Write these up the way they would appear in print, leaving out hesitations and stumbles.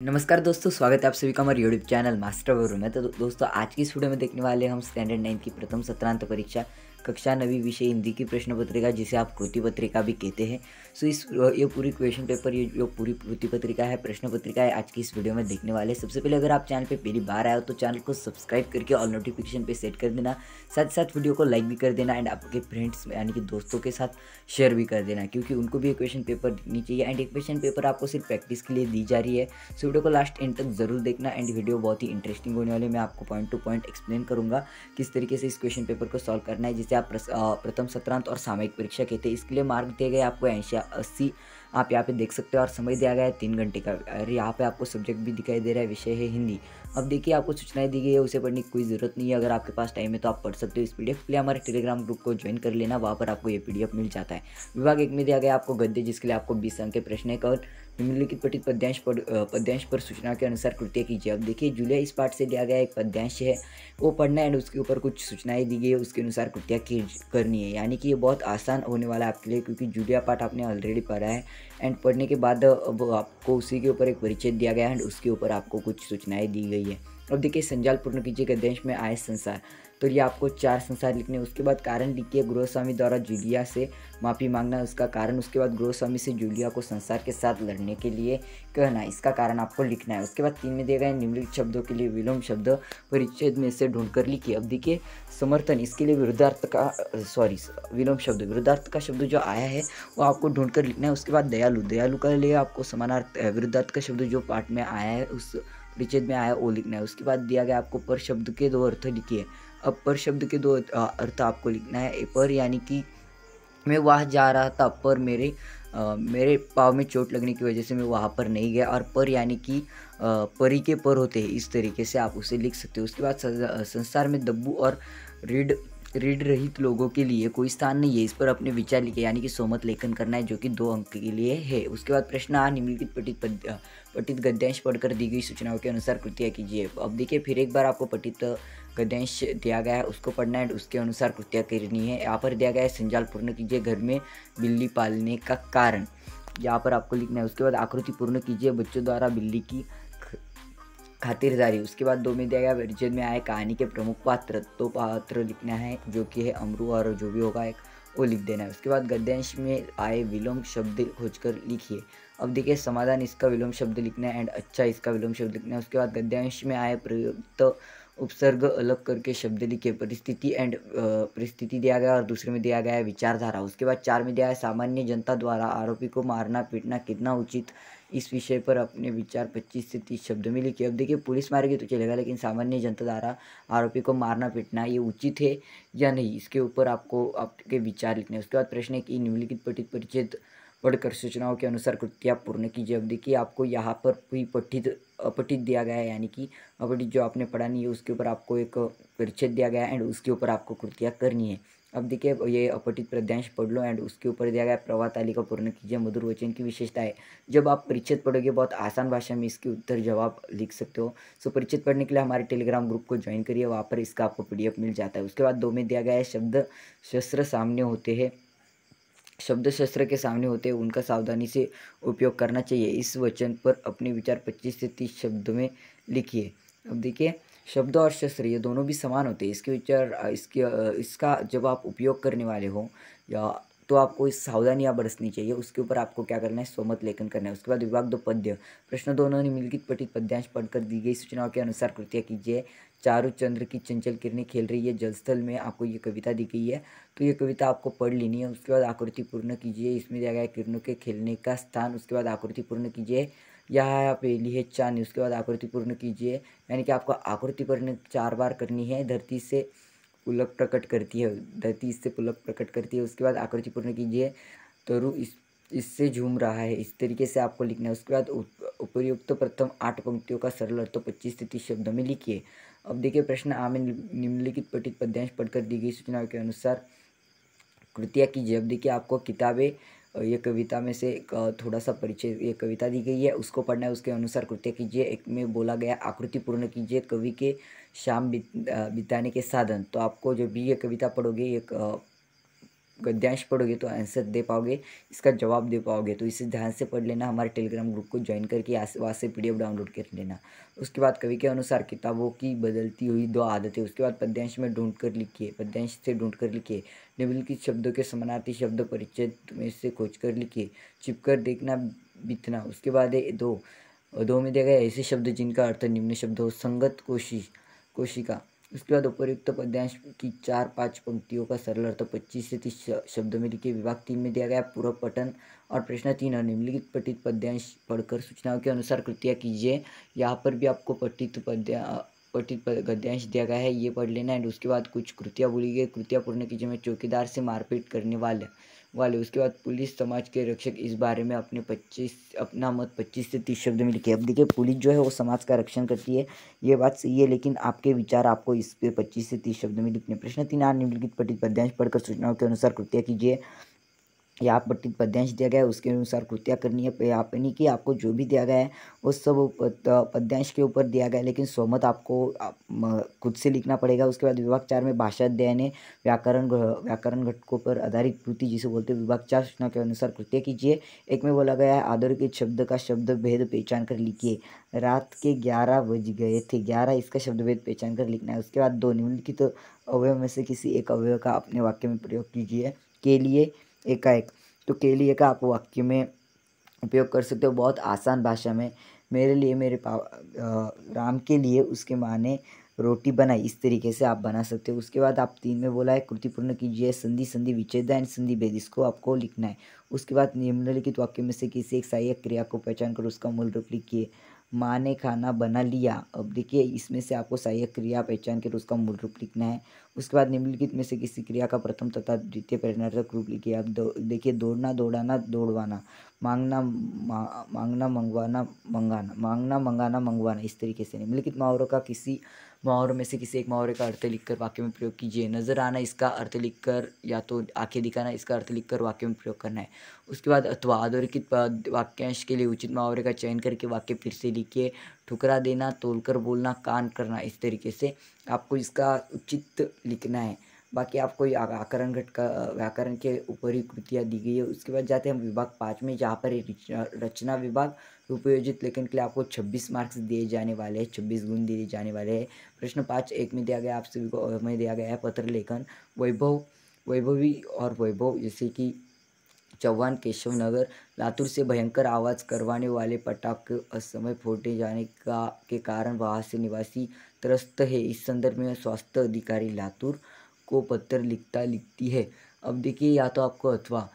नमस्कार दोस्तों, स्वागत है आप सभी का हमारे यूट्यूब चैनल मास्टर गुरु में। तो दोस्तों, आज की इस वीडियो में देखने वाले हम स्टैंडर्ड 9 की प्रथम सत्रांत परीक्षा कक्षा 9वीं विषय हिंदी की प्रश्न पत्रिका, जिसे आप कृति पत्रिका भी कहते हैं। सो ये पूरी क्वेश्चन पेपर, ये जो पूरी कृति पत्रिका है, प्रश्न पत्रिका है, आज की इस वीडियो में देखने वाले हैं। सबसे पहले अगर आप चैनल पे पहली बार आए हो तो चैनल को सब्सक्राइब करके ऑल नोटिफिकेशन पे सेट कर देना। साथ ही साथ वीडियो को लाइक भी कर देना एंड आपके फ्रेंड्स यानी कि दोस्तों के साथ शेयर भी कर देना, क्योंकि उनको भी ये क्वेश्चन पेपर दिखनी चाहिए। एंड एक क्वेश्चन पेपर आपको सिर्फ प्रैक्टिस के लिए दी जा रही है। सो वीडियो को लास्ट एंड तक जरूर देखना एंड वीडियो बहुत ही इंटरेस्टिंग होने वाली है। मैं आपको पॉइंट टू पॉइंट एक्सप्लेन करूंगा किस तरीके से इस क्वेश्चन पेपर को सॉल्व करना है, जिसे आप प्रथम सत्रांत और सामयिक परीक्षा कहते हैं। इसके लिए मार्क दिए गए आपको 80 आप यहाँ पे देख सकते हो, और समय दिया गया है 3 घंटे का। और यहाँ पे आपको सब्जेक्ट भी दिखाई दे रहा है, विषय है हिंदी। अब देखिए, आपको सूचनाएं दी गई है, उसे पढ़ने की कोई ज़रूरत नहीं है। अगर आपके पास टाइम है तो आप पढ़ सकते हो। इस पीडीएफ के लिए हमारे टेलीग्राम ग्रुप को ज्वाइन कर लेना, वहाँ पर आपको ये पीडीएफ मिल जाता है। विभाग 1 में दिया गया आपको गद्य, जिसके लिए आपको 20 अंक के प्रश्न है। और निम्नलिखित पठित पद्यांश पर सूचना के अनुसार कृत्य कीजिए। अब देखिए, जूलिया इस पाठ से दिया गया एक पद्यांश है, वो पढ़ना है एंड उसके ऊपर कुछ सूचनाएं दी गई है, उसके अनुसार कृत्या करनी है। यानी कि ये बहुत आसान होने वाला है आपके लिए, क्योंकि जूलिया पाठ आपने ऑलरेडी पढ़ा है। एंड पढ़ने के बाद अब आपको उसी के ऊपर एक परिचय दिया गया है एंड उसके ऊपर आपको कुछ सूचनाएं दी गई है। अब देखिए, संजाल पूर्ण कीजिए गद्यांश में आए संसार। तो ये आपको 4 संसार लिखने हैं। उसके बाद कारण लिखिए, गृहस्वामी द्वारा जूलिया से माफ़ी मांगना, उसका कारण। उसके बाद गृहस्वामी से जूलिया को संसार के साथ लड़ने के लिए कहना, इसका कारण आपको लिखना है। उसके बाद 3 में दिए गए निम्नलिखित शब्दों के लिए विलोम शब्द परिच्छेद में से ढूंढकर लिखिए। अब देखिए, समर्थन, इसके लिए विरुद्धार्थ का विलोम शब्द, विरुद्धार्थ का शब्द जो आया है वो आपको ढूंढकर लिखना है। उसके बाद दयालु, दयालु का लिए आपको समानार्थ विरुद्धार्थ का शब्द जो पाठ में आया है, उस परिच्छेद में आया वो लिखना है। उसके बाद दिया गया आपको पर शब्द के 2 अर्थ लिखिए। अब पर शब्द के 2 अर्थ आपको लिखना है। पर यानी कि मैं वहाँ जा रहा था, पर मेरे पाँव में चोट लगने की वजह से मैं वहाँ पर नहीं गया। और पर यानी कि परी के पर होते हैं, इस तरीके से आप उसे लिख सकते हो। उसके बाद संसार में दब्बू और रीढ़ रहित लोगों के लिए कोई स्थान नहीं है, इस पर अपने विचार लिखे। यानी कि सोमत लेखन करना है, जो कि 2 अंक के लिए है। उसके बाद प्रश्न आ, निम्नलिखित पठित गद्यांश पढ़कर दी गई सूचनाओं के अनुसार कृतियाँ कीजिए। अब देखिए, फिर एक बार आपको पठित गद्यांश दिया गया है, उसको पढ़ना है, उसके अनुसार कृतियाँ करनी है। यहाँ पर दिया गया है संजाल पूर्ण कीजिए, घर में बिल्ली पालने का कारण, यहाँ पर आपको लिखना है। उसके बाद आकृति पूर्ण कीजिए, बच्चों द्वारा बिल्ली की खातिरदारी। उसके बाद 2 में दिया गया परिच्छेद में आए कहानी के प्रमुख पात्र, तो पात्र लिखना है, जो कि है अमरू, और जो भी होगा एक वो लिख देना है। उसके बाद गद्यांश में आए विलोम शब्द खोजकर लिखिए। अब देखिए, समाधान इसका विलोम शब्द लिखना है एंड अच्छा इसका विलोम शब्द लिखना है। उसके बाद गद्यांश में आए प्रयुक्त उपसर्ग अलग करके शब्द लिखिए। परिस्थिति दिया गया और दूसरे में दिया गया है विचारधारा। उसके बाद 4 में दिया है सामान्य जनता द्वारा आरोपी को मारना पीटना कितना उचित, इस विषय पर अपने विचार 25 से 30 शब्दों में लिखिए। अब देखिए, पुलिस मारेगी तो चलेगा, लेकिन सामान्य जनता द्वारा आरोपी को मारना पीटना ये उचित है या नहीं, इसके ऊपर आपको आपके विचार लिखने हैं। उसके बाद प्रश्न है कि निम्नलिखित पठित परिच्छेद पढ़कर सूचनाओं के अनुसार कृतियाँ पूर्ण कीजिए। अब देखिए, आपको यहाँ पर कोई अपठित दिया गया है, यानी कि अपठित जो आपने पढ़ा नहीं है उसके ऊपर आपको एक परिच्छेद दिया गया है एंड उसके ऊपर आपको कृतियाँ करनी है। अब देखिए, ये अपठित पद्यांश पढ़ लो एंड उसके ऊपर दिया गया प्रवाह तालिका पूर्ण कीजिए। मधुर वचन की विशेषता है, जब आप परिच्छेद पढ़ोगे बहुत आसान भाषा में इसके उत्तर जवाब लिख सकते हो। सो परिच्छेद पढ़ने के लिए हमारे टेलीग्राम ग्रुप को ज्वाइन करिए, वहाँ पर इसका आपको पीडीएफ मिल जाता है। उसके बाद 2 में दिया गया है शब्द शस्त्र सामने होते हैं, शब्द शस्त्र के सामने होते हैं, उनका सावधानी से उपयोग करना चाहिए। इस वचन पर अपने विचार 25 से 30 शब्दों में लिखिए। अब देखिए, शब्द और शस्त्र ये दोनों भी समान होते हैं, इसके विचार इसका जब आप उपयोग करने वाले हो या तो आपको इस सावधानियाँ बरतनी चाहिए। उसके ऊपर आपको क्या करना है, स्वमत लेखन करना है। उसके बाद विभाग 2 पद्य, प्रश्न 2 निम्नलिखित पठित पद्यांश पढ़कर दी गई सूचनाओं के अनुसार कृतियाँ कीजिए। चारू चंद्र की चंचल किरणें खेल रही है जलस्थल में, आपको ये कविता दी गई है, तो ये कविता आपको पढ़ लेनी है। उसके बाद आकृति पूर्ण कीजिए, इसमें दिया गया है किरणों के खेलने का स्थान। उसके बाद आकृति पूर्ण कीजिए, यहाँ पहली है चांद। उसके बाद आकृति पूर्ण कीजिए, यानी कि आपको आकृति पूर्ण 4 बार करनी है। धरती से पुलक प्रकट करती है, धरती इससे पुलक प्रकट करती है। उसके बाद आकृति पूर्ण कीजिए, तरु इससे झूम रहा है, इस तरीके से आपको लिखना है। उसके बाद उपयुक्त प्रथम 8 पंक्तियों का सरल अर्थ 25 से 30 शब्दों में लिखिए। अब देखिए, प्रश्न आ में निम्नलिखित पठित पद्यांश पढ़कर दी गई सूचनाओं के अनुसार कृतियाँ कीजिए। अब देखिए, आपको किताबें ये कविता में से थोड़ा सा परिचय, ये कविता दी गई है उसको पढ़ना है, उसके अनुसार कृतियाँ कीजिए। एक में बोला गया आकृति पूर्ण कीजिए, कवि के शाम बिताने के साधन। तो आपको जब भी ये कविता पढ़ोगे, एक गद्यांश पढ़ोगे तो आंसर दे पाओगे, इसका जवाब दे पाओगे। तो इसे ध्यान से पढ़ लेना, हमारे टेलीग्राम ग्रुप को ज्वाइन करके वहाँ से PDF डाउनलोड कर लेना। उसके बाद कवि के अनुसार किताबों की बदलती हुई 2 आदतें। उसके बाद पद्यांश में ढूंढ कर लिखिए, पद्यांश से ढूंढ कर लिखिए। निम्नलिखित शब्दों के समानार्थी शब्द परिचय में से खोज कर लिखिए। छिपकर देखना, बीतना। उसके बाद है 2 में दिया गया ऐसे शब्द जिनका अर्थ निम्न शब्द हो। संगत, कोशिका। उसके बाद उपयुक्त पद्यांश की 4-5 पंक्तियों का सरल अर्थ 25 से 30 शब्दों में लिखिए। विभाग 3 में दिया गया पूर्व पठन और प्रश्न 3 और निम्नलिखित पठित पद्यांश पढ़कर सूचनाओं के अनुसार कृतियाँ कीजिए। यहाँ पर भी आपको पठित गद्यांश दिया गया है, ये पढ़ लेना। एंड उसके बाद कुछ कृतियाँ बोली गई, कृतियाँ पूर्ण कीजिए। में चौकीदार से मारपीट करने वाले। उसके बाद पुलिस समाज के रक्षक, इस बारे में अपना मत 25 से 30 शब्द में लिखिए। अब देखिए, पुलिस जो है वो समाज का रक्षण करती है, ये बात सही है, लेकिन आपके विचार आपको इस पे 25 से 30 शब्द में लिखने। प्रश्न 3 निम्नलिखित पठित पद्यांश पढ़कर सूचनाओं के अनुसार कृतियाँ कीजिए। यहाँ पठित पद्यांश दिया गया है, उसके अनुसार कृतियाँ करनी है। यहाँ पे नहीं कि आपको जो भी दिया गया है वो सब पद्यांश के ऊपर दिया गया है, लेकिन स्वमत आपको खुद से लिखना पड़ेगा। उसके बाद विभाग 4 में भाषा अध्ययन है, व्याकरण घटकों पर आधारित कृति जिसे बोलते हैं। विभाग 4 सूचना के अनुसार कृतियाँ कीजिए। एक में बोला गया है अधोरेखित शब्द का शब्द भेद पहचान कर लिखिए। रात के 11 बज गए थे, 11 इसका शब्द भेद पहचान कर लिखना है। उसके बाद 2 निम्नलिखित अवयव में से किसी एक अवयव का अपने वाक्य में प्रयोग कीजिए। के लिए, एकाएक। तो के लिए का आप वाक्य में उपयोग कर सकते हो बहुत आसान भाषा में। मेरे लिए, राम के लिए उसके माँ ने रोटी बनाई, इस तरीके से आप बना सकते हो। उसके बाद आप 3 में बोला है कृति पूर्ण कीजिए। संधि विच्छेद एंड संधि भेद, इसको आपको लिखना है। उसके बाद निम्नलिखित वाक्य में से किसी एक सहायक क्रिया को पहचान कर उसका मूल रूप लिखिए। माँ ने खाना बना लिया। अब देखिए, इसमें से आपको सहायक क्रिया पहचान कर उसका मूल रूप लिखना है। उसके बाद निम्नलिखित में से किसी क्रिया का प्रथम तथा द्वितीय प्रेरणार्थक रूप लिखिए। अब देखिए, दौड़ना, दौड़ाना, दौड़वाना। मांगना, मंगवाना, मंगवाना, इस तरीके से। निम्नलिखित मुहावरों का किसी मुहावरों में से किसी एक मुहावरे का अर्थ लिखकर वाक्य में प्रयोग कीजिए। नजर आना, इसका अर्थ लिखकर, या तो आंखें दिखाना, इसका अर्थ लिखकर वाक्य में प्रयोग करना है। उसके बाद अथवा अधोरेखित वाक्यांश के लिए उचित मुहावरे का चयन करके वाक्य फिर से लिखिए। ठुकरा देना, तोलकर बोलना, कान करना, इस तरीके से आपको इसका उचित लिखना है। बाकी आपको व्याकरण के ऊपर ही कृतियाँ दी गई है। उसके बाद जाते हैं हम विभाग 5 में, जहाँ पर रचना विभाग उपयोजित लेखन के लिए आपको 26 मार्क्स दिए जाने वाले हैं, 26 गुण दिए जाने वाले हैं। प्रश्न 5 एक में दिया गया आप सभी को, में दिया गया है पत्र लेखन। वैभवी और वैभव, जैसे कि चौहान, केशव नगर। लातूर से भयंकर आवाज़ करवाने वाले पटाखे असमय फोड़े जाने के कारण वहाँ से निवासी त्रस्त है। इस संदर्भ में स्वास्थ्य अधिकारी लातूर को पत्र लिखती है। अब देखिए, या तो आपको अथवा,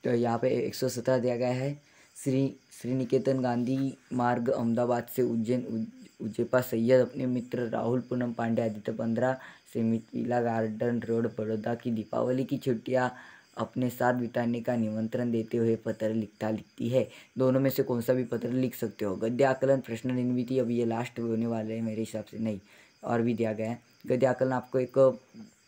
तो यहाँ पे 117 दिया गया है। श्री निकेतन गांधी मार्ग, अहमदाबाद से उज्जैपा सैयद अपने मित्र राहुल पूनम पांडे आदित्य 15 से मिथिला गार्डन रोड, बड़ौदा की दीपावली की छुट्टियाँ अपने साथ बिताने का निमंत्रण देते हुए पत्र लिखती है। दोनों में से कौन सा भी पत्र लिख सकते हो। गद्य आकलन, प्रश्न निर्मिति, अब ये लास्ट होने वाले हैं मेरे हिसाब से, नहीं और भी दिया गया है। गद्य आकलन, आपको एक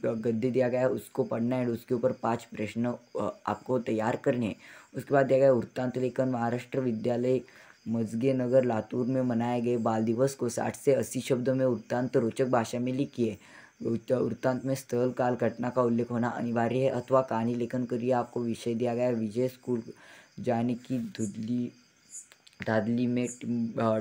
गद्य दिया गया है, उसको पढ़ना है, उसके ऊपर 5 प्रश्न आपको तैयार करने हैं। उसके बाद दिया गया वृत्तांत लेखन। महाराष्ट्र विद्यालय मजगे नगर लातूर में मनाए गए बाल दिवस को 60 से 80 शब्दों में वृत्तांत रोचक भाषा में लिखिए। वृत्तांत में स्थल, काल, घटना का उल्लेख होना अनिवार्य है। अथवा कहानी लेखन करिए। आपको विषय दिया गया है विजय स्कूल जाने की धादली में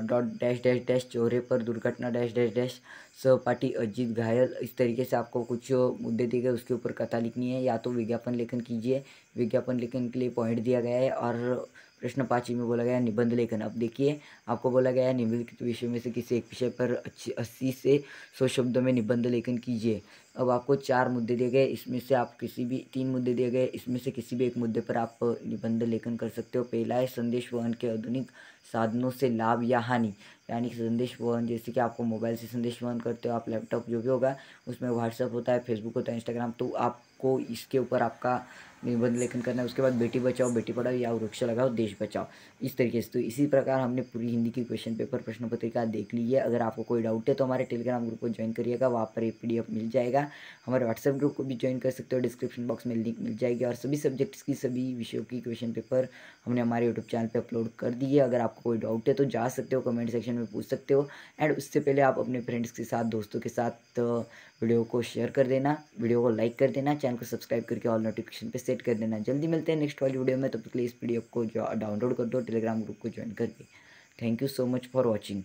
dot dash dash dash Chaure पर दुर्घटना डैश डैश डैश सहपाठी अजीत घायल। इस तरीके से आपको कुछ मुद्दे दिए गए, उसके ऊपर कथा लिखनी है। या तो विज्ञापन लेखन कीजिए, विज्ञापन लेखन के लिए पॉइंट दिया गया है। और प्रश्न 5 में बोला गया है निबंध लेखन। अब देखिए, आपको बोला गया है निम्नलिखित विषय में से किसी एक विषय पर 80 से 100 शब्दों में निबंध लेखन कीजिए। अब आपको 4 मुद्दे दिए गए, इसमें से आप किसी भी 3 मुद्दे दिए गए, इसमें से किसी भी एक मुद्दे पर आप निबंध लेखन कर सकते हो। पहला है संदेश वहन के आधुनिक साधनों से लाभ या हानि, यानी कि संदेश वहन, जैसे कि आपको मोबाइल से संदेश वहन करते हो, आप लैपटॉप जो भी होगा उसमें व्हाट्सएप होता है, फेसबुक होता है, इंस्टाग्राम, तो आपको इसके ऊपर आपका निबंध लेखन करना है। उसके बाद बेटी बचाओ बेटी पढ़ाओ या वृक्ष लगाओ देश बचाओ, इस तरीके से। तो इसी प्रकार हमने पूरी हिंदी की क्वेश्चन पेपर प्रश्न पत्रिका देख ली है। अगर आपको कोई डाउट है तो हमारे टेलीग्राम ग्रुप को ज्वाइन करिएगा, वहाँ पर ये PDF मिल जाएगा। हमारे व्हाट्सएप ग्रुप को भी ज्वाइन कर सकते हो, डिस्क्रिप्शन बॉक्स में लिंक मिल जाएगी। और सभी सब्जेक्ट्स की सभी विषयों की क्वेश्चन पेपर हमने हमारे यूट्यूब चैनल पे अपलोड कर दी है। अगर आपको कोई डाउट है तो जा सकते हो, कमेंट सेक्शन में पूछ सकते हो। एंड उससे पहले आप अपने फ्रेंड्स के साथ, दोस्तों के साथ वीडियो को शेयर कर देना, वीडियो को लाइक कर देना, चैनल को सब्सक्राइब करके ऑल नोटिफिकेशन पे सेट कर देना। जल्दी मिलते हैं नेक्स्ट वाली वीडियो में, तब तक के लिए इस PDF को जो डाउनलोड कर दो टेलीग्राम ग्रुप को ज्वाइन करके। Thank you so much for watching.